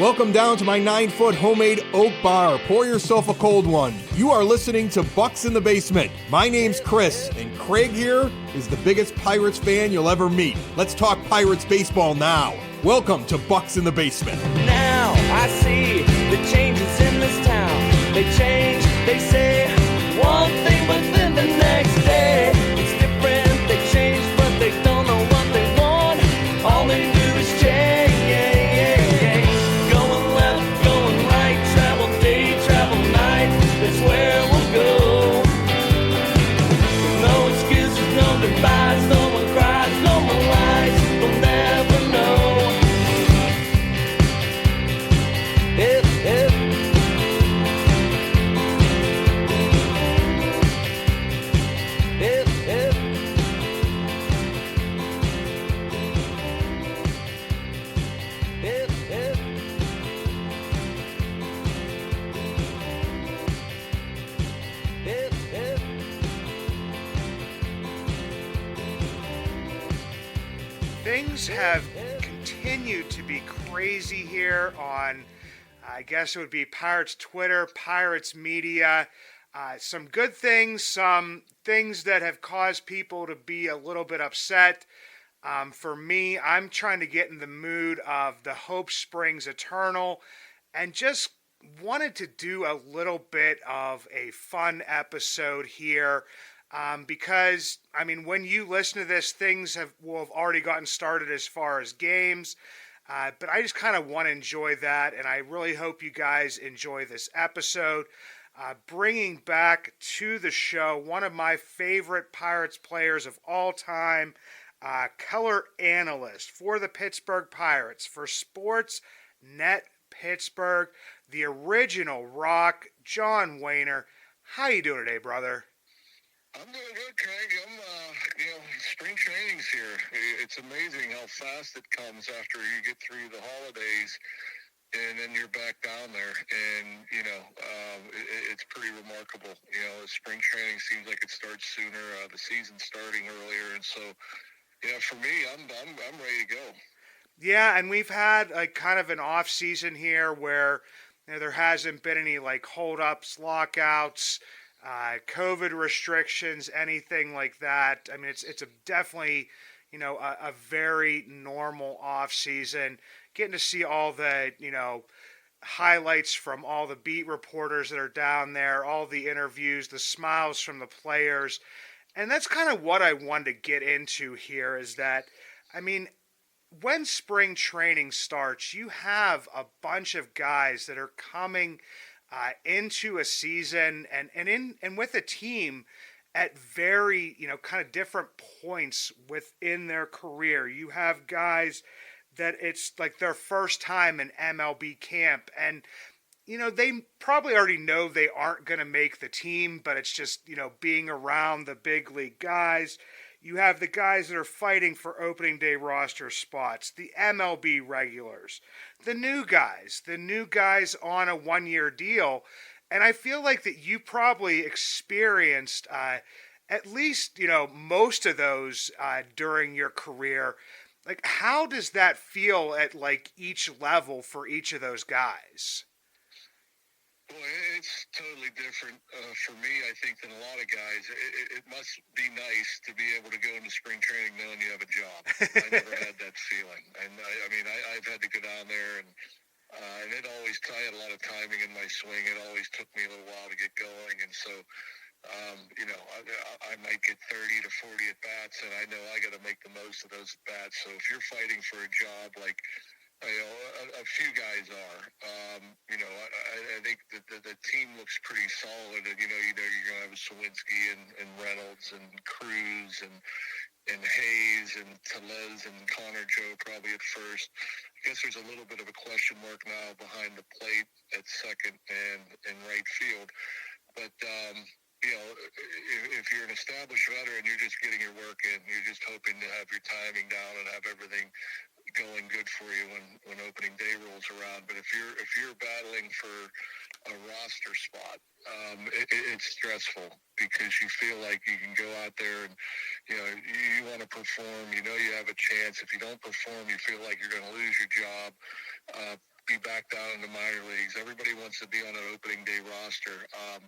Welcome down to my 9-foot homemade oak bar. Pour yourself a cold one. You are listening to Bucs in the Basement. My name's Chris, and Craig here is the biggest Pirates fan you'll ever meet. Let's talk Pirates baseball now. Welcome to Bucs in the Basement. Now I see the changes in this town. They change, they say one thing, but then the next day it's different. They change, but they don't know what they want. All they do is change. Going left, going right, travel day, travel night. That's where we'll go. No excuses, no goodbyes, no one cries, no more lies. We'll never know. Things have continued to be crazy here on, I guess it would be Pirates Twitter, Pirates media. Some good things, some things that have caused people to be a little bit upset. For me, I'm trying to get in the mood of the Hope Springs Eternal and just wanted to do a little bit of a fun episode here. Because, I mean, when you listen to this, things will have already gotten started as far as games. But I just kind of want to enjoy that, and I really hope you guys enjoy this episode. Bringing back to the show one of my favorite Pirates players of all time, Color Analyst for the Pittsburgh Pirates, for SportsNet Pittsburgh, the original Rock, John Wehner. How you doing today, brother? I'm doing good, Craig. Spring training's here. It's amazing how fast it comes after you get through the holidays, and then you're back down there, and it's pretty remarkable. Spring training seems like it starts sooner. The season's starting earlier, and so, for me, I'm ready to go. Yeah, and we've had kind of an off season here where there hasn't been any holdups, lockouts, COVID restrictions, anything like that. I mean, it's definitely, a very normal off season. Getting to see all the, highlights from all the beat reporters that are down there, all the interviews, the smiles from the players. And that's kind of what I wanted to get into here is that, I mean, when spring training starts, you have a bunch of guys that are coming into a season and with a team at very, kind of different points within their career. You have guys that it's like their first time in MLB camp, and, they probably already know they aren't going to make the team, but it's just, being around the big league guys. You have the guys that are fighting for opening day roster spots, the MLB regulars, the new guys on a one-year deal. And I feel like that you probably experienced at least, most of those during your career. Like, how does that feel at each level for each of those guys? Well, it's totally different for me, I think, than a lot of guys. It must be nice to be able to go into spring training knowing you have a job. I never had that feeling. And, I've had to go down there, and it always, I had a lot of timing in my swing. It always took me a little while to get going. And so, I might get 30 to 40 at-bats, and I know I got to make the most of those at-bats. So if you're fighting for a job, a few guys are. I think the team looks pretty solid, and you're going to have Sawinski and Reynolds and Cruz and Hayes and Tellez and Connor Joe probably at first. I guess there's a little bit of a question mark now behind the plate at second and right field, but if you're an established veteran, you're just getting your work in. You're just hoping to have your timing down and have everything going good for you when opening day rolls around. But if you're battling for a roster spot, it's stressful because you feel like you can go out there and you want to perform. You have a chance. If you don't perform, you feel like you're going to lose your job. be back down in the minor leagues. Everybody wants to be on an opening day roster. And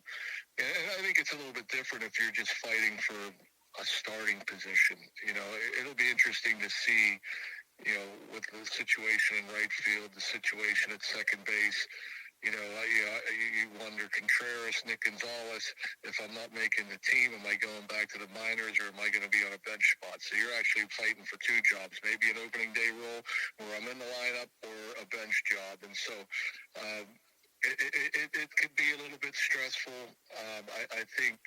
I think it's a little bit different if you're just fighting for a starting position. It'll be interesting to see, with the situation in right field, the situation at second base. You wonder, Contreras, Nick Gonzalez, if I'm not making the team, am I going back to the minors or am I going to be on a bench spot? So you're actually fighting for two jobs, maybe an opening day role where I'm in the lineup or a bench job. And so it could be a little bit stressful. I think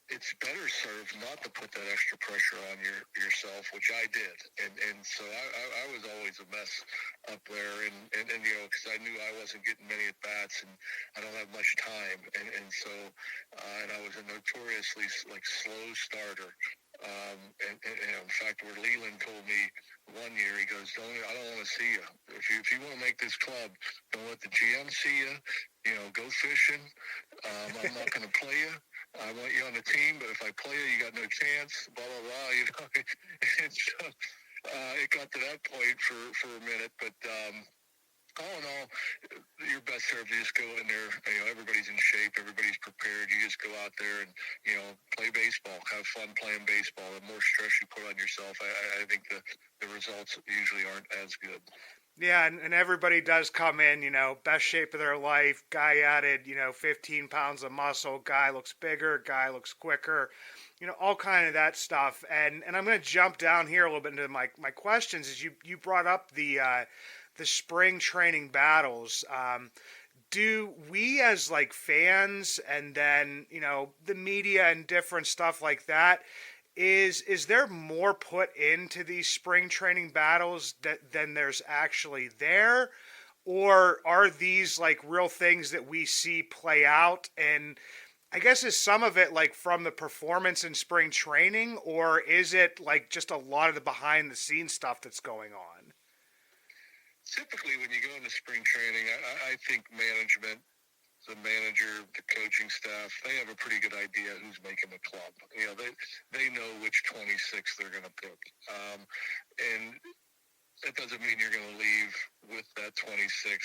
it's better served not to put that extra pressure on yourself, which I did. And so I was always a mess up there. And because I knew I wasn't getting many at-bats and I don't have much time. And so I was a notoriously, slow starter. And in fact, where Leland told me one year, he goes, I don't want to see you. If you want to make this club, don't let the GM see you. Go fishing. I'm not going to play you. I want you on the team, but if I play you, you got no chance, blah, blah, blah, And so it got to that point for a minute. But all in all, you're best served to just go in there. Everybody's in shape. Everybody's prepared. You just go out there and, play baseball. Have fun playing baseball. The more stress you put on yourself, I think the results usually aren't as good. Yeah, and everybody does come in, best shape of their life. Guy added, 15 pounds of muscle. Guy looks bigger. Guy looks quicker. All kind of that stuff. And I'm going to jump down here a little bit into my questions. Is you brought up the spring training battles. Do we as fans and then the media and different stuff like that? Is there more put into these spring training battles than there's actually there? Or are these real things that we see play out? And I guess is some of it from the performance in spring training, or is it just a lot of the behind the scenes stuff that's going on? Typically when you go into spring training, I think management, the manager, the coaching staff, they have a pretty good idea who's making the club. They know which 26 they're going to pick. And that doesn't mean you're going to leave with that 26.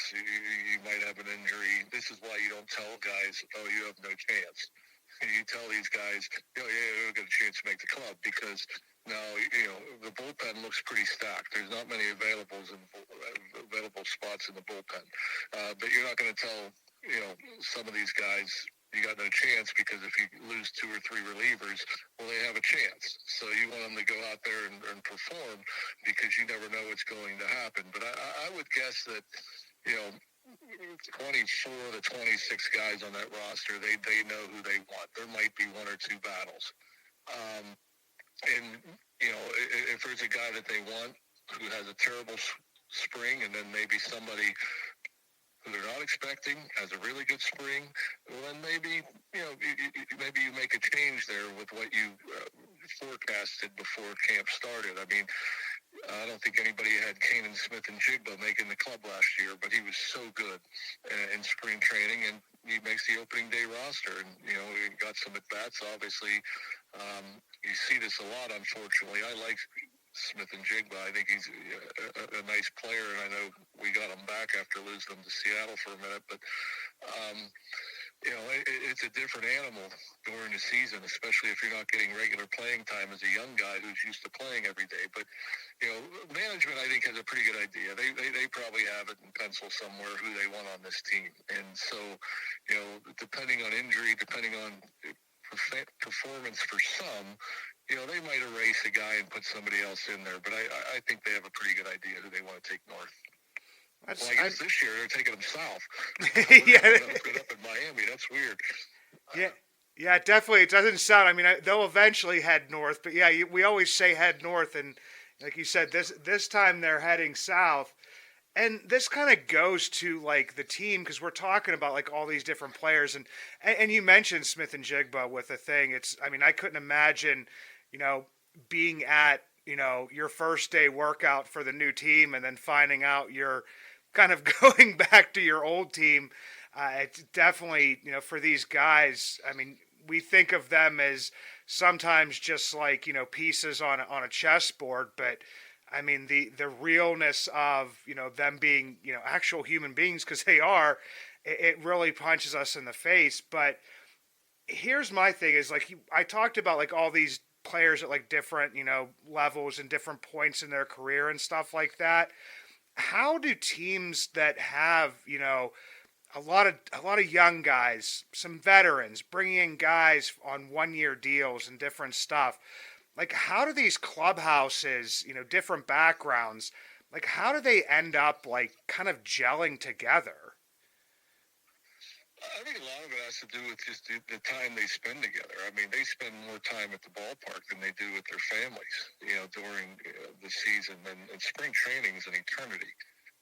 You might have an injury. This is why you don't tell guys, oh, you have no chance. You tell these guys, yeah, you'll get a chance to make the club because now, the bullpen looks pretty stacked. There's not many available spots in the bullpen. But you're not going to tell some of these guys, you got no chance because if you lose two or three relievers, well, they have a chance. So you want them to go out there and perform because you never know what's going to happen. But I would guess that, 24 to 26 guys on that roster, they know who they want. There might be one or two battles. And, if there's a guy that they want who has a terrible spring and then maybe somebody who they're not expecting has a really good spring, well, then maybe you make a change there with what you forecasted before camp started. I mean, I don't think anybody had Kanan Smith and Jigba making the club last year, but he was so good in spring training, and he makes the opening day roster. And, he got some at-bats, obviously. You see this a lot, unfortunately. I like Smith and Jigba. I think he's a nice player, and I know we got him back after losing him to Seattle for a minute. But, it's a different animal during the season, especially if you're not getting regular playing time as a young guy who's used to playing every day. But, management, I think, has a pretty good idea. They probably have it in pencil somewhere who they want on this team. And so, depending on injury, depending on performance for some, they might erase a guy and put somebody else in there. But I think they have a pretty good idea who they want to take north. I guess this year they're taking them south. Up in Miami. That's weird. Yeah, definitely. It doesn't sound. I mean, they'll eventually head north, but yeah, we always say head north, and like you said, this time they're heading south. And this kind of goes to the team because we're talking about all these different players, and you mentioned Smith and Jigba with the thing. I couldn't imagine, being at your first day workout for the new team and then finding out you're kind of going back to your old team. It's definitely, for these guys, we think of them as sometimes just pieces on a chessboard, but I mean, the realness of, them being, actual human beings, because they are, it really punches us in the face. But here's my thing is, like, I talked about, like, all these players at, like, different, levels and different points in their career and stuff like that. How do teams that have, a lot of young guys, some veterans, bringing in guys on 1 year deals and different stuff, like, how do these clubhouses, different backgrounds, like, how do they end up, like, kind of gelling together? I think a lot of it has to do with just the time they spend together. I mean, they spend more time at the ballpark than they do with their families, during the season. And spring training is an eternity.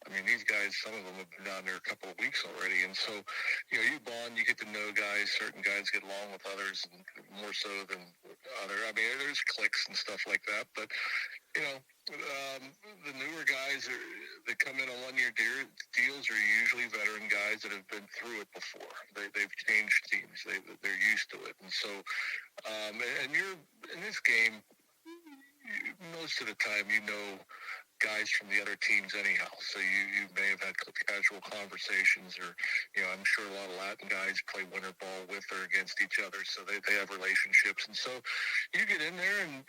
I mean, these guys, some of them have been down there a couple of weeks already. And so, you bond, you get to know guys. Certain guys get along with others and more so than other. I mean, there's cliques and stuff like that. But, the newer guys that come in on 1 year deals are usually veteran guys that have been through it before. They've changed teams. They're used to it. And so, and you're in this game, most of the time, guys from the other teams anyhow. So you may have had casual conversations, or, I'm sure a lot of Latin guys play winter ball with or against each other, so they have relationships. And so you get in there and,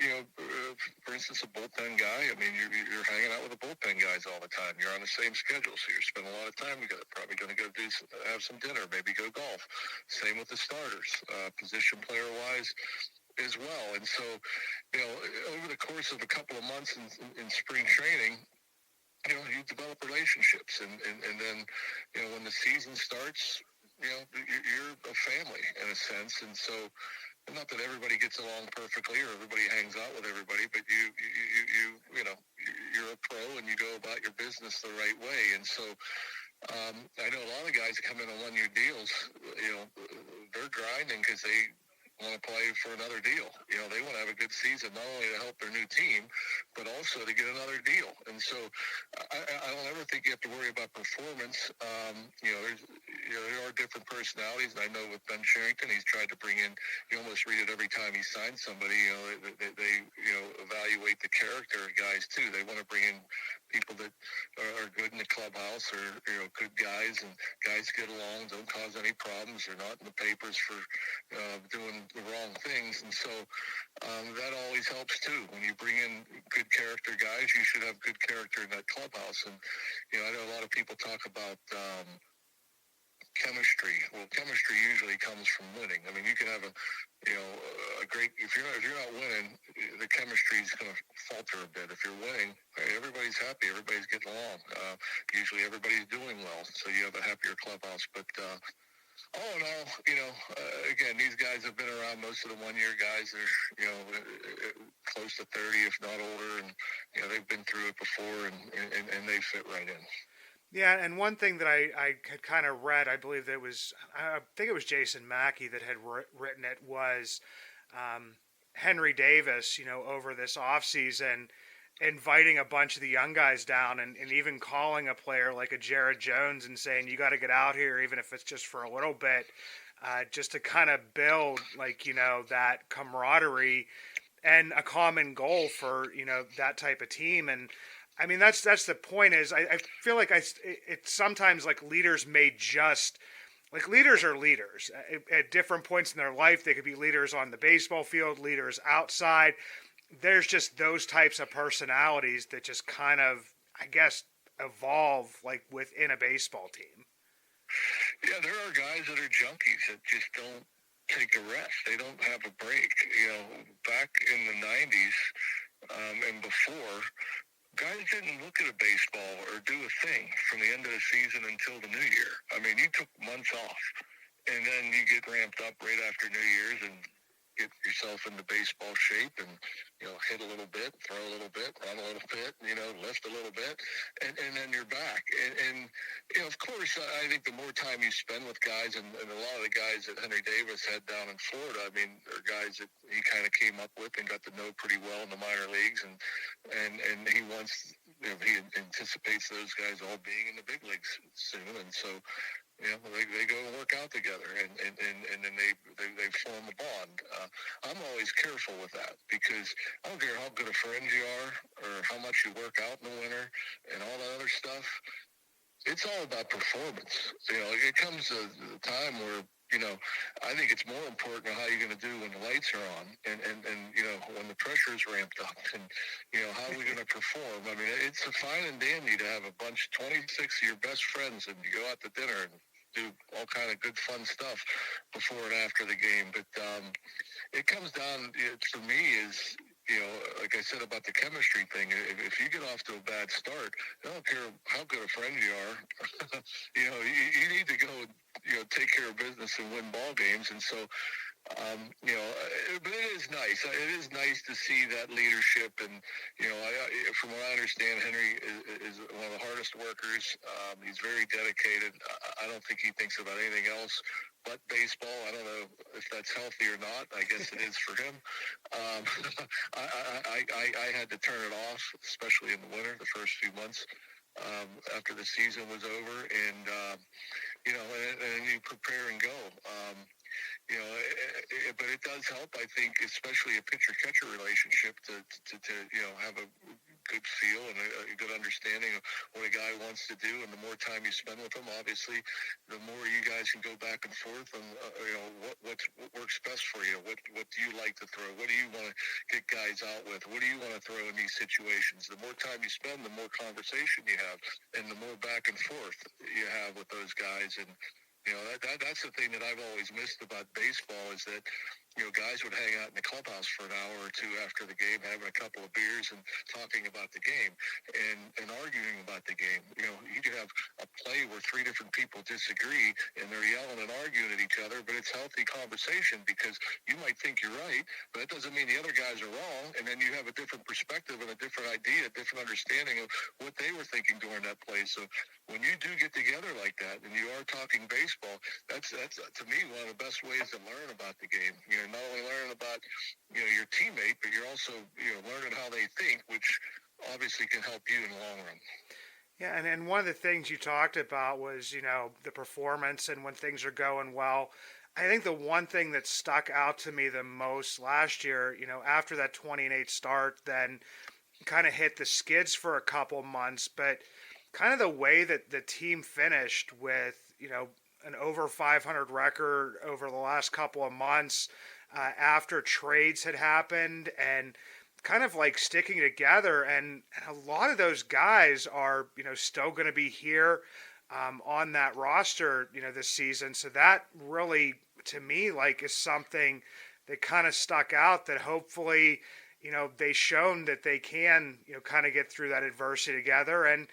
for instance, a bullpen guy, I mean, you're hanging out with the bullpen guys all the time. You're on the same schedule, so you're spending a lot of time together. Probably going to go have some dinner, maybe go golf. Same with the starters, position player-wise as well. And so, over the course of a couple of months in spring training, you develop relationships. And then, when the season starts, you're a family in a sense. And so, not that everybody gets along perfectly or everybody hangs out with everybody, but you're a pro and you go about your business the right way. And so, I know a lot of guys come in on 1 year deals, they're grinding because they want to play for another deal. They want to have a good season, not only to help their new team, but also to get another deal. And so I don't ever think you have to worry about performance. There are different personalities. And I know with Ben Sherrington, he's tried to bring in, you almost read it every time he signs somebody, they evaluate the character of guys too. They want to bring in people that are good in the clubhouse, or, good guys, and guys get along, don't cause any problems. They're not in the papers for doing the wrong things. And so that always helps too. When you bring in good character guys, you should have good character in that clubhouse. And, I know a lot of people talk about chemistry. Well, chemistry usually comes from winning. I mean, you can have a great, if you're not winning, the chemistry is going to falter a bit. If you're winning, everybody's happy, everybody's getting along. Usually everybody's doing well, so you have a happier clubhouse. But all in all, again, these guys have been around. Most of the 1 year guys are, close to 30, if not older, and they've been through it before, and they fit right in. Yeah, and one thing that I had kind of read, I believe that I think it was Jason Mackey that had written it, was Henry Davis, over this offseason, inviting a bunch of the young guys down and even calling a player like a Jared Jones and saying, you got to get out here, even if it's just for a little bit, just to kind of build, like, that camaraderie and a common goal for, that type of team. And I mean, that's the point. Is I feel like it's sometimes like leaders may just, like, leaders are leaders at different points in their life. They could be leaders on the baseball field, leaders outside. There's just those types of personalities that just kind of, I guess, evolve like within a baseball team. Yeah, there are guys that are junkies that just don't take a rest. They don't have a break. Back in the 90s and before, guys didn't look at a baseball or do a thing from the end of the season until the new year. I mean, you took months off, and then you get ramped up right after New Year's and get yourself into baseball shape and, hit a little bit, throw a little bit, run a little bit, lift a little bit, and then you're back. And of course, I think the more time you spend with guys, and a lot of the guys that Henry Davis had down in Florida, I mean, are guys that he kind of came up with and got to know pretty well in the minor leagues, and he wants, he anticipates those guys all being in the big leagues soon. And so, They go and work out together, and then they form a bond. I'm always careful with that because I don't care how good a friend you are or how much you work out in the winter and all that other stuff. It's all about performance. It comes to the time where, I think it's more important how you're going to do when the lights are on and when the pressure is ramped up and, how are we going to perform? I mean, it's a fine and dandy to have a bunch, 26 of your best friends, and you go out to dinner and do all kind of good, fun stuff before and after the game. But it comes down, for me, is, like I said about the chemistry thing, if you get off to a bad start, I don't care how good a friend you are, you need to go, take care of business and win ball games. And so, but it is nice. It is nice to see that leadership. And, from what I understand, Henry is one of the hardest workers. He's very dedicated. I don't think he thinks about anything else but baseball. I don't know if that's healthy or not. I guess it is for him. I had to turn it off, especially in the winter, the first few months after the season was over. And, and you prepare and go. But it does help, I think, especially a pitcher-catcher relationship to have a good feel and a good understanding of what a guy wants to do. And the more time you spend with him, obviously, the more you guys can go back and forth on, what works best for you. What do you like to throw? What do you want to get guys out with? What do you want to throw in these situations? The more time you spend, the more conversation you have, and the more back and forth you have with those guys. And that's the thing that I've always missed about baseball is that, guys would hang out in the clubhouse for an hour or two after the game, having a couple of beers and talking about the game and arguing about the game. You could have a play where three different people disagree and they're yelling and arguing at each other, but it's healthy conversation because you might think you're right, but that doesn't mean the other guys are wrong. And then you have a different perspective and a different idea, a different understanding of what they were thinking during that play. So when you do get together like that and you are talking baseball, that's to me one of the best ways to learn about the game. Not only learning about your teammate, but you're also learning how they think, which obviously can help you in the long run. Yeah, and one of the things you talked about was, the performance and when things are going well. I think the one thing that stuck out to me the most last year, after that 20-8 start, then kind of hit the skids for a couple months, but kind of the way that the team finished with, an over 500 record over the last couple of months after trades had happened and kind of like sticking together. And a lot of those guys are, still going to be here on that roster, this season. So that really, to me, is something that kind of stuck out that hopefully, they've shown that they can, kind of get through that adversity together. And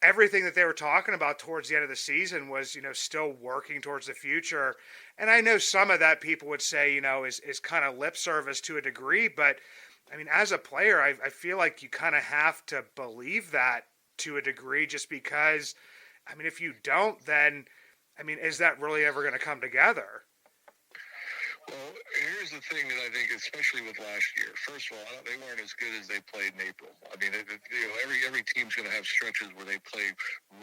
everything that they were talking about towards the end of the season was, still working towards the future. And I know some of that people would say, is kind of lip service to a degree. But, I mean, as a player, I feel like you kind of have to believe that to a degree just because, I mean, if you don't, then, I mean, is that really ever going to come together? Well, here's the thing that I think, especially with last year. First of all, they weren't as good as they played in April. I mean, every team's going to have stretches where they play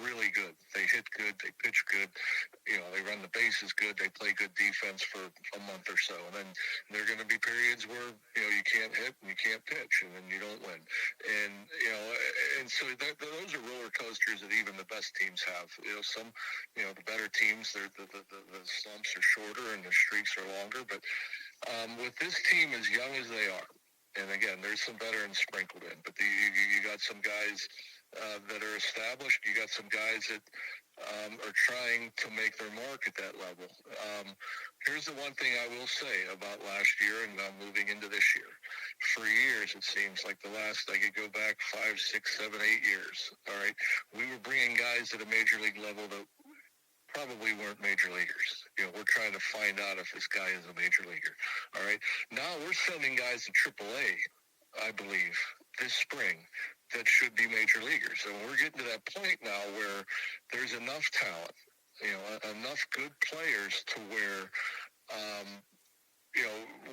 really good. They hit good. They pitch good. They run the bases good. They play good defense for a month or so. And then there are going to be periods where, you can't hit and you can't pitch and then you don't win. And, and so those are roller coasters that even the best teams have. Some, the better teams, the slumps are shorter and the streaks are longer. But with this team as young as they are, and again, there's some veterans sprinkled in, but you got some guys that are established. You got some guys that are trying to make their mark at that level. Here's the one thing I will say about last year and now moving into this year. For years, it seems like I could go back 5, 6, 7, 8 years. All right. We were bringing guys to the major league level that probably weren't major leaguers. We're trying to find out if this guy is a major leaguer. All right. Now we're sending guys to AAA, I believe, this spring that should be major leaguers. And we're getting to that point now where there's enough talent, enough good players to where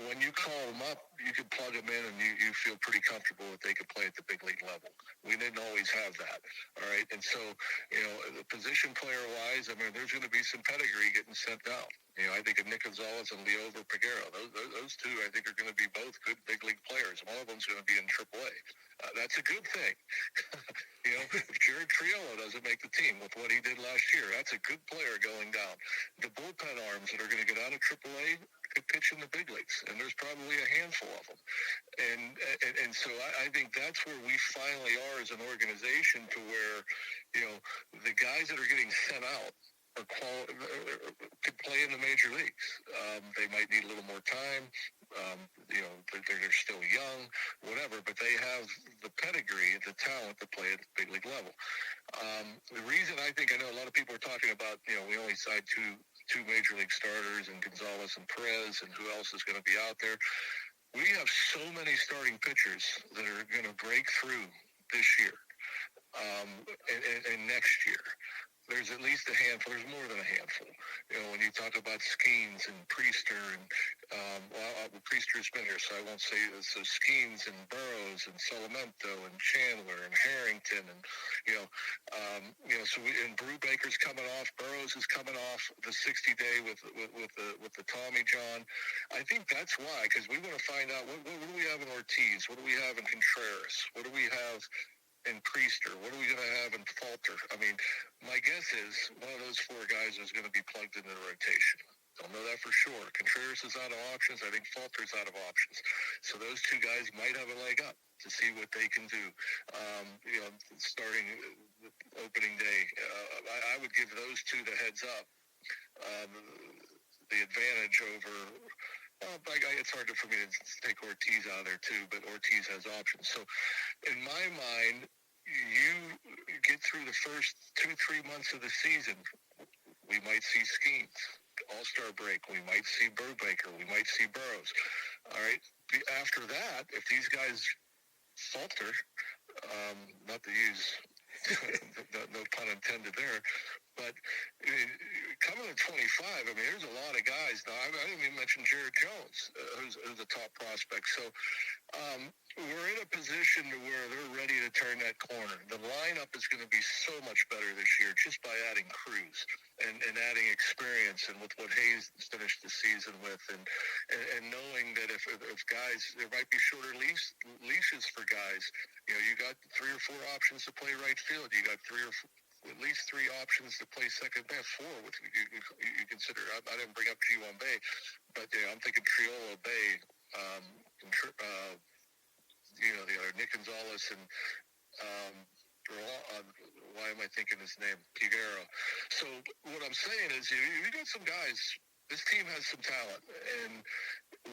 when you call them up, you can plug them in and you feel pretty comfortable that they could play at the big league level. We didn't always have that, all right? And so, the position player-wise, there's going to be some pedigree getting sent down. I think of Nick Gonzalez and Leo Piguero. Those two, I think, are going to be both good big league players. One of them's going to be in AAA. That's a good thing. If Jared Triolo doesn't make the team with what he did last year, that's a good player going down. The bullpen arms that are going to get out of AAA could pitch in the big leagues, and there's probably a handful of them. And so I think that's where we finally are as an organization, to where, the guys that are getting sent out could play in the major leagues. They might need a little more time. They're still young, whatever, but they have the pedigree, the talent to play at the big league level. The reason I know a lot of people are talking about, we only signed two major league starters, and Gonzalez and Perez, and who else is going to be out there. We have so many starting pitchers that are going to break through this year and next year. There's at least a handful. There's more than a handful. When you talk about Skeens and Priester, and Priester's been here, so I won't say this. So Skeens and Burrows and Salamento and Chandler and Harrington, and and Brubaker's coming off. Burrows is coming off the 60-day with the Tommy John. I think that's why, because we want to find out what do we have in Ortiz, what do we have in Contreras, what do we have in Priester, what are we going to have in Falter? My guess is one of those four guys is going to be plugged into the rotation. Don't know that for sure. Contreras is out of options. I think Falter's out of options. So those two guys might have a leg up to see what they can do. Starting opening day, I would give those two the heads up, the advantage over. It's hard for me to take Ortiz out of there too, but Ortiz has options. So, in my mind, you get through the first 2-3 months of the season, we might see Skeens. All-Star break, we might see Brubaker, we might see Burrows. All right. After that, if these guys falter, not to use no pun intended there, but coming to 25, there's a lot of guys. Now, I didn't even mention Jared Jones, who's a top prospect. So we're in a position to where they're ready to turn that corner. The lineup is going to be so much better this year just by adding Cruz and adding experience, and with what Hayes finished the season with, and knowing that if guys, there might be shorter leashes for guys. You got 3 or 4 options to play right field. You got at least 3 options to play second base. 4, which you consider. I didn't bring up G1 Bay, but I'm thinking Triolo, Bay, the other Nick Gonzalez, and why am I thinking his name? Piguero. So what I'm saying is, you got some guys. This team has some talent, and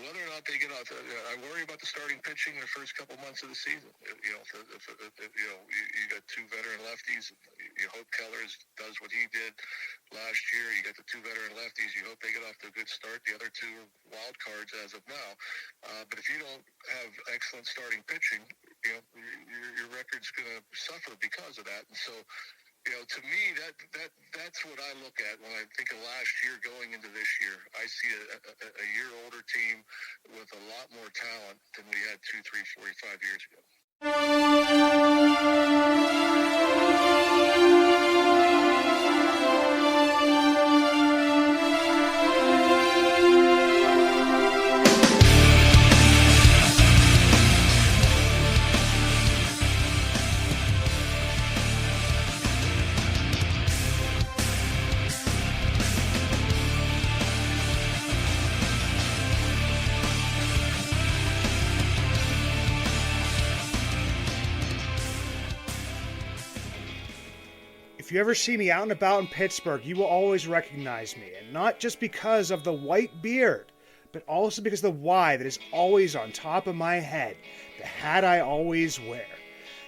whether or not they get out, I worry about the starting pitching in the first couple months of the season. You got 2 veteran lefties. You hope Kellers does what he did last year. You got the 2 veteran lefties. You hope they get off to a good start. The other 2 are wild cards as of now. But if you don't have excellent starting pitching, your record's going to suffer because of that. And so, to me, that's what I look at when I think of last year going into this year. I see a year older team with a lot more talent than we had 2, 3, 4, 5 years ago. If you ever see me out and about in Pittsburgh, you will always recognize me, and not just because of the white beard, but also because of the Y that is always on top of my head, the hat I always wear.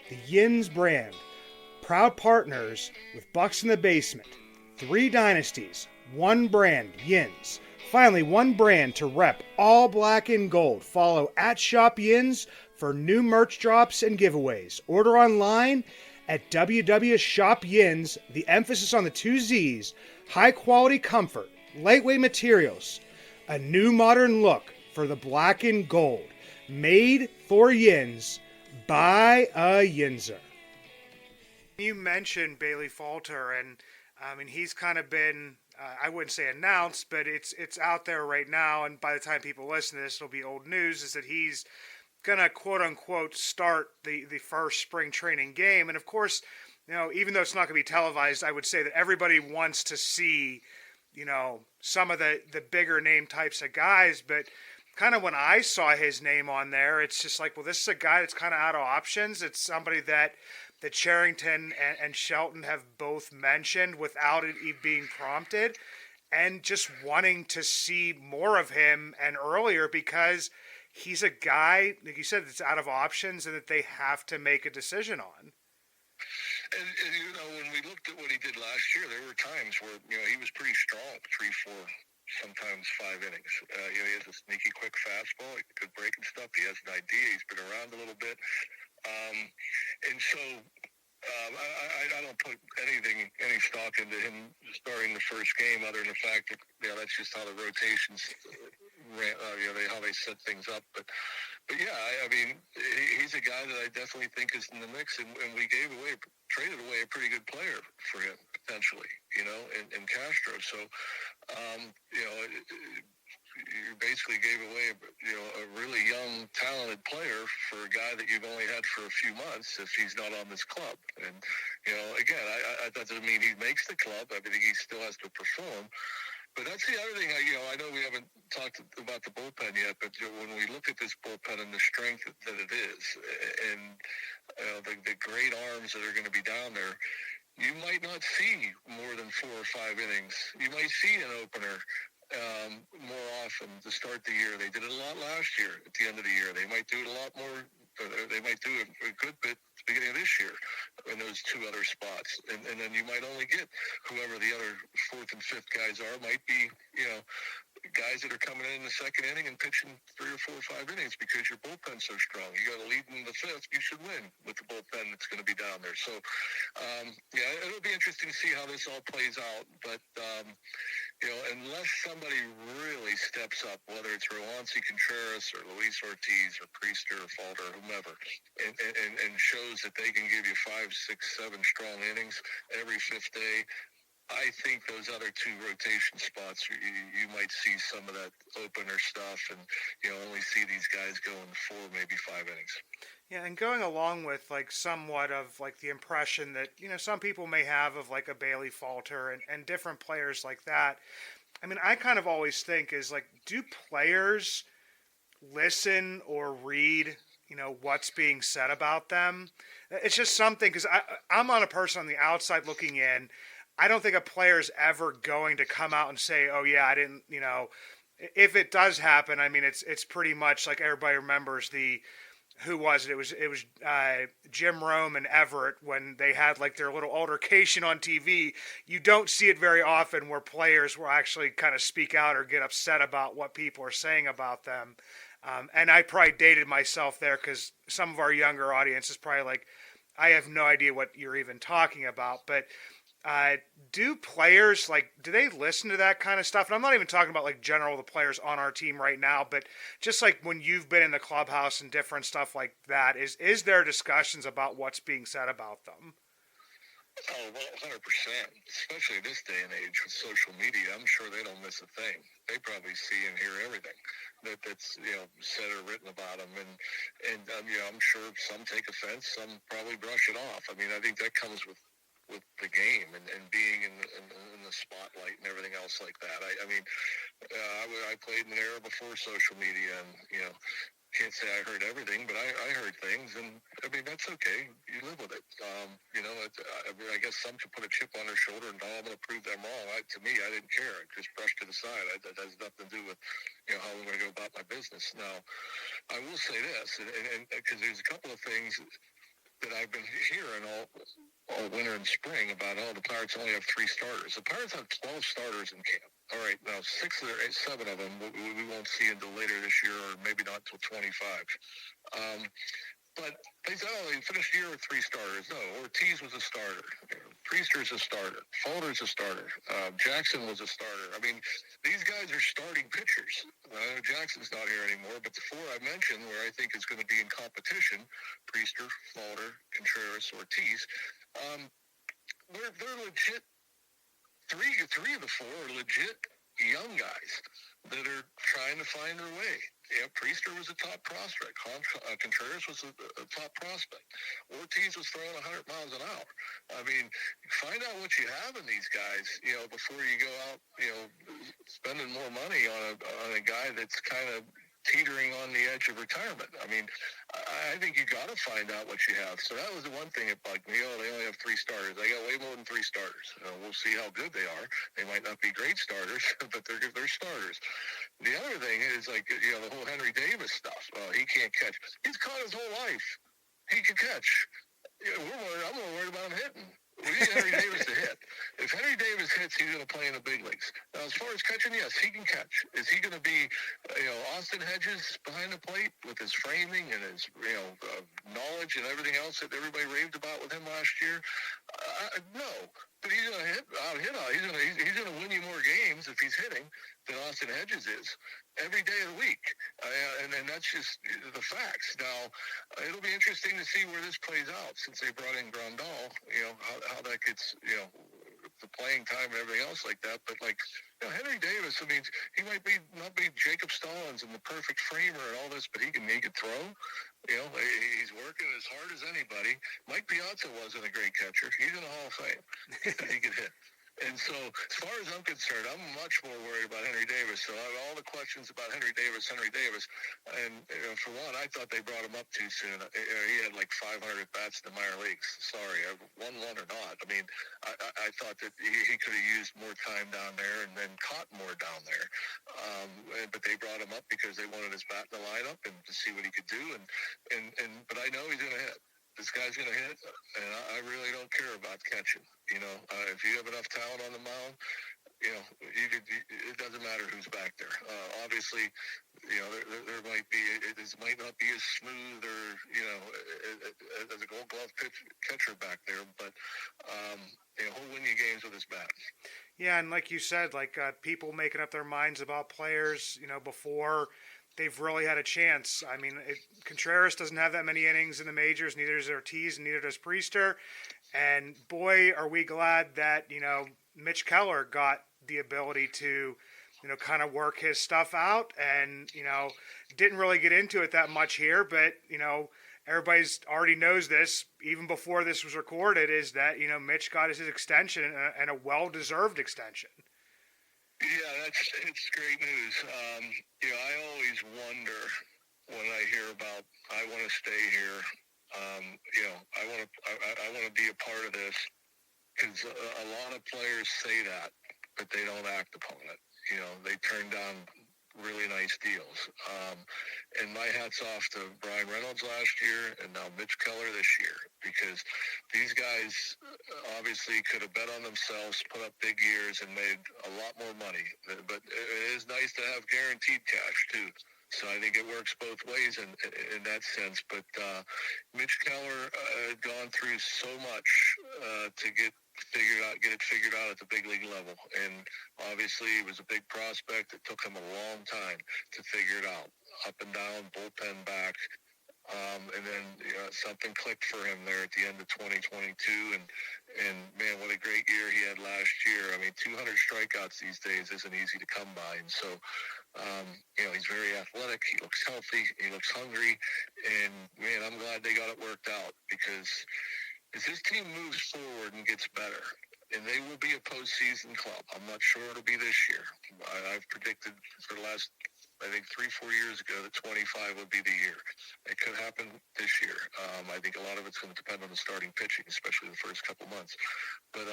The Yins brand, proud partners with Bucs in the Basement. 3 dynasties, 1 brand, Yins. Finally, 1 brand to rep all black and gold. Follow @ShopYins for new merch drops and giveaways. Order online at www.shopyins, the emphasis on the 2 Z's, high quality comfort, lightweight materials, a new modern look, for the black and gold. Made for Yins by a Yinzer. You mentioned Bailey Falter, and I mean, he's kind of been, I wouldn't say announced, but it's out there right now, and by the time people listen to this, it'll be old news, is that he's going to, quote-unquote, start the first spring training game. And, of course, even though it's not going to be televised, I would say that everybody wants to see, some of the bigger name types of guys, but kind of when I saw his name on there, it's just like, well, this is a guy that's kind of out of options. It's somebody that Charrington and Shelton have both mentioned without it being prompted, and just wanting to see more of him and earlier, because he's a guy, like you said, that's out of options and that they have to make a decision on. And when we looked at what he did last year, there were times where, he was pretty strong, 3, 4, sometimes 5 innings. He has a sneaky, quick fastball, good breaking stuff. He has an idea. He's been around a little bit. And so I don't put any stock into him starting the first game, other than the fact that that's just how the rotations ran, how they set things up. But yeah, I mean, he's a guy that I definitely think is in the mix, and we traded away a pretty good player for him potentially, in Castro. So you basically gave away, a really young, talented player for a guy that you've only had for a few months if he's not on this club. And, again, that doesn't mean he makes the club. I think he still has to perform. But that's the other thing. I know we haven't talked about the bullpen yet, but when we look at this bullpen and the strength that it is, and the great arms that are going to be down there, you might not see more than 4 or 5 innings. You might see an opener more often to start the year. They did it a lot last year at the end of the year. They might do it a lot more. They might do it a good bit at the beginning of this year in those 2 other spots. And then you might only get whoever the other 4th and 5th guys are might be, guys that are coming in the 2nd inning and pitching 3 or 4 or 5 innings because your bullpen's so strong. You got to lead in the 5th. You should win with the bullpen that's going to be down there. So, it'll be interesting to see how this all plays out. But, unless somebody really steps up, whether it's Roansy Contreras or Luis Ortiz or Priester or Falter or whomever, and shows that they can give you 5, 6, 7 strong innings every 5th day, I think those other 2 rotation spots, you might see some of that opener stuff, and only see these guys going 4, maybe 5 innings. Yeah, and going along with somewhat of the impression that some people may have of a Bailey Falter and different players like that. I mean, I kind of always think is do players listen or read what's being said about them? It's just something, because I'm on a person on the outside looking in. I don't think a player's ever going to come out and say, oh yeah, I didn't, if it does happen, I mean, it's pretty much like everybody remembers who was it? It was Jim Rome and Everett when they had their little altercation on TV. You don't see it very often where players will actually kind of speak out or get upset about what people are saying about them. And I probably dated myself there, because some of our younger audience is probably I have no idea what you're even talking about. But do players, do they listen to that kind of stuff? And I'm not even talking about the players on our team right now, but just when you've been in the clubhouse and different stuff like that, is there discussions about what's being said about them? Oh, well, 100%. Especially this day and age with social media, I'm sure they don't miss a thing. They probably see and hear everything that's said or written about them, and I'm sure some take offense, some probably brush it off. I mean, I think that comes with the game and being in the spotlight and everything else like that. I played in an era before social media, and can't say I heard everything, but I heard things, and I mean, that's okay. You live with it. I guess some could put a chip on their shoulder and, I'm going to prove them wrong. To me, I didn't care. I just brushed to the side. That has nothing to do with, how I'm going to go about my business. Now, I will say this, and because there's a couple of things that I've been hearing all winter and spring about, the Pirates only have 3 starters. The Pirates have 12 starters in camp. All right, now 7 of them we won't see until later this year, or maybe not until 25. But they said, they finished the year with 3 starters. No, Ortiz was a starter. Priester's a starter. Fuller's a starter. Jackson was a starter. I mean, these guys are starting pitchers. Jackson's not here anymore, but the four I mentioned, where I think is going to be in competition, Priester, Fuller, Contreras, Ortiz, they're legit. Three of the four are legit young guys that are trying to find their way. Yeah, Priester was a top prospect. Contreras was a top prospect. Ortiz was throwing 100 miles an hour. I mean, find out what you have in these guys, before you go out, spending more money on a guy that's kind of teetering on the edge of retirement. I mean, I think you got to find out what you have. So that was the one thing that bugged me. They only have 3 starters. They got way more than 3 starters. We'll see how good they are. They might not be great starters, but they're starters. The other thing is, the whole Henry Davis stuff. He can't catch. He's caught his whole life. He can catch. I'm more worried about him hitting. We need Henry Davis to hit. If Henry Davis hits, he's going to play in the big leagues. Now, as far as catching, yes, he can catch. Is he going to be, Austin Hedges behind the plate with his framing and his, knowledge and everything else that everybody raved about with him last year? No. But he's going to hit. He's going to win you more games if he's hitting than Austin Hedges is every day of the week. And that's just the facts. Now, it'll be interesting to see where this plays out since they brought in Grandal, how that gets, the playing time and everything else like that. But, Henry Davis, I mean, he might not be Jacob Stallings and the perfect framer and all this, but he can throw. He's working as hard as anybody. Mike Piazza wasn't a great catcher. He's in the Hall of Fame. He could hit. And so, as far as I'm concerned, I'm much more worried about Henry Davis. So I have all the questions about Henry Davis. And for one, I thought they brought him up too soon. He had 500 at-bats in the minor leagues. Sorry, I won one or not. I mean, I thought that he could have used more time down there and then caught more down there. But they brought him up because they wanted his bat in the lineup and to see what he could do. But I know he's going to hit. This guy's going to hit, and I really don't care about catching. If you have enough talent on the mound, it doesn't matter who's back there. Obviously, there might be, it might not be as smooth or, as a Gold Glove catcher back there, but he'll win you games with his bat. Yeah, and like you said, people making up their minds about players, before they've really had a chance. I mean, Contreras doesn't have that many innings in the majors, neither does Ortiz, and neither does Priester. And boy, are we glad that, Mitch Keller got the ability to, kind of work his stuff out and, didn't really get into it that much here, but, everybody's already knows this, even before this was recorded, is that, Mitch got his extension and a well-deserved extension. Yeah, it's great news. I always wonder when I hear about I want to stay here. I want to be a part of this because a lot of players say that, but they don't act upon it. They turn down really nice deals. And my hat's off to Brian Reynolds last year and now Mitch Keller this year, because these guys obviously could have bet on themselves, put up big years, and made a lot more money. But it is nice to have guaranteed cash, too. So I think it works both ways in that sense. But Mitch Keller had gone through so much to get it figured out at the big league level. And obviously he was a big prospect. It took him a long time to figure it out. Up and down, bullpen back. And then something clicked for him there at the end of 2022. And man, what a great year he had last year. I mean, 200 strikeouts these days isn't easy to come by. And so, he's very athletic. He looks healthy. He looks hungry. And man, I'm glad they got it worked out, because as this team moves forward and gets better, and they will be a postseason club. I'm not sure it'll be this year. I've predicted for the last, I think, 3-4 years ago that 25 would be the year. It could happen this year. I think a lot of it's going to depend on the starting pitching, especially the first couple months. But,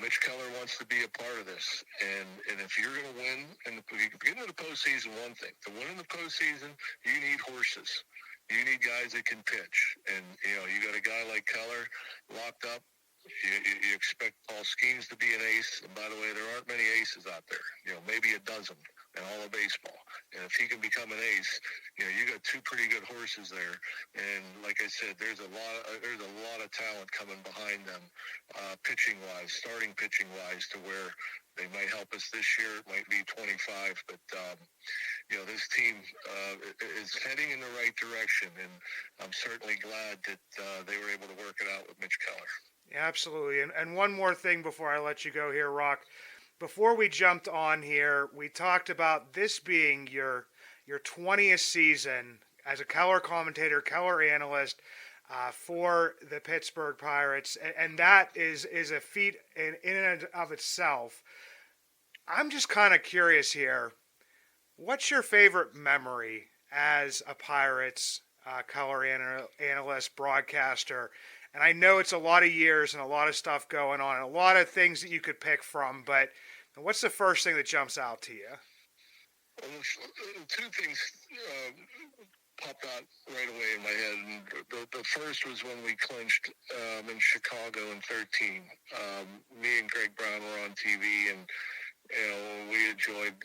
Mitch Keller wants to be a part of this. And if you're going to win, and if you get into the postseason, one thing. To win in the postseason, you need horses. You need guys that can pitch. And, you got a guy like Keller locked up. You expect Paul Skeens to be an ace. And by the way, there aren't many aces out there. Maybe a dozen in all of baseball. And if he can become an ace, you got two pretty good horses there. And like I said, there's a lot of talent coming behind them, starting pitching wise, to where they might help us this year. It might be 25, but this team is heading in the right direction, and I'm certainly glad that they were able to work it out with Mitch Keller. Yeah, absolutely. And one more thing before I let you go here, Rock. Before we jumped on here, we talked about this being your 20th season as a color commentator, color analyst for the Pittsburgh Pirates, and that is a feat in and of itself. I'm just kind of curious here. What's your favorite memory as a Pirates color analyst, broadcaster? And I know it's a lot of years and a lot of stuff going on and a lot of things that you could pick from, but what's the first thing that jumps out to you? Well, two things popped out right away in my head. And the first was when we clinched in Chicago in 2013. Me and Greg Brown were on TV, and we enjoyed,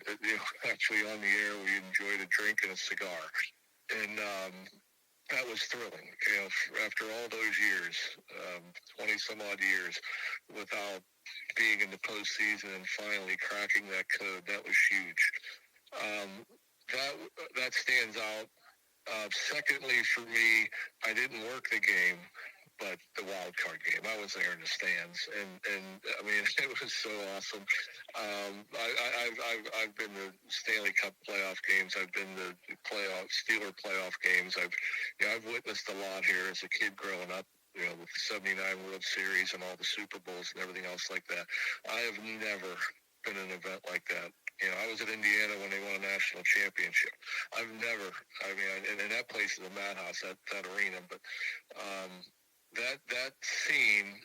actually on the air, we enjoyed a drink and a cigar. And that was thrilling, after all those years, 20-some-odd years, without being in the postseason and finally cracking that code. That was huge. That stands out. Secondly, for me, I didn't work the game, but the wild card game. I was there in the stands, and I mean, it was so awesome. I've been to Stanley Cup playoff games. I've been to Steeler playoff games. I've witnessed a lot here as a kid growing up. With the '79 World Series and all the Super Bowls and everything else like that. I have never been in an event like that. I was at Indiana when they won a national championship. And that place is a madhouse, that arena. But that scene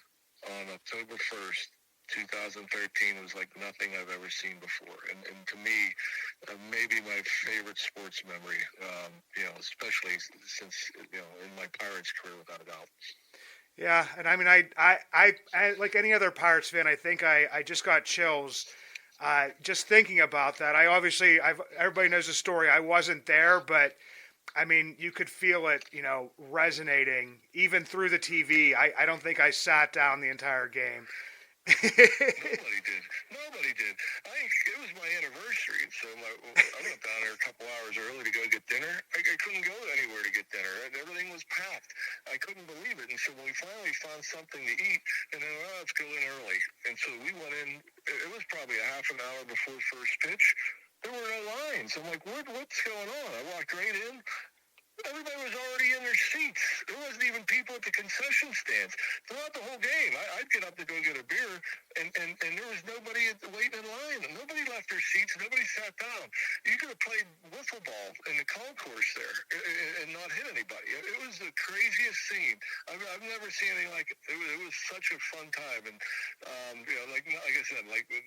on October 1st, 2013 was like nothing I've ever seen before. And to me, maybe my favorite sports memory, especially since, in my Pirates career, without a doubt. Yeah, and I mean, I like any other Pirates fan, I think I just got chills just thinking about that. Everybody knows the story. I wasn't there, but I mean, you could feel it, resonating even through the TV. I don't think I sat down the entire game. Nobody did. It was my anniversary, so I went down there a couple hours early to go get dinner. I couldn't go anywhere to get dinner. Everything was packed. I couldn't believe it. And so when we finally found something to eat, and then, let's go in early. And so we went in. It was probably a half an hour before first pitch. There were no lines. I'm like, what's going on? I walked right in. Everybody was already in their seats. There wasn't even people at the concession stands. Throughout the whole game, I'd get up to go get a beer, and there was nobody waiting in line. Nobody left their seats. Nobody sat down. You could have played wiffle ball in the concourse there and not hit anybody. It was the craziest scene. I've never seen anything like it. It was such a fun time. And, like I said, like an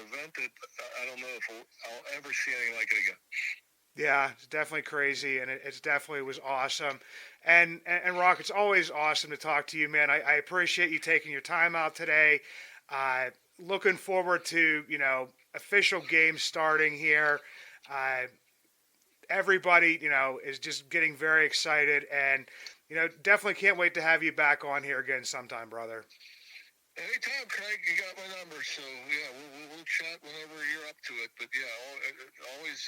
event that I don't know if I'll ever see anything like it again. Yeah, it's definitely crazy, and it definitely was awesome. And Rock, it's always awesome to talk to you, man. I appreciate you taking your time out today. Looking forward to, official games starting here. Everybody, is just getting very excited, and, definitely can't wait to have you back on here again sometime, brother. Anytime, Craig. You got my number, so yeah, we'll chat whenever you're up to it. But yeah, always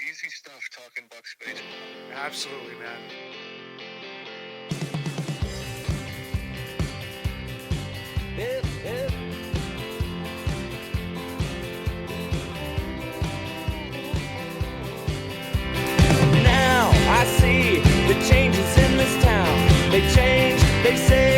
easy stuff talking Bucs baseball. Absolutely, man. Now I see the changes in this town. They change, they say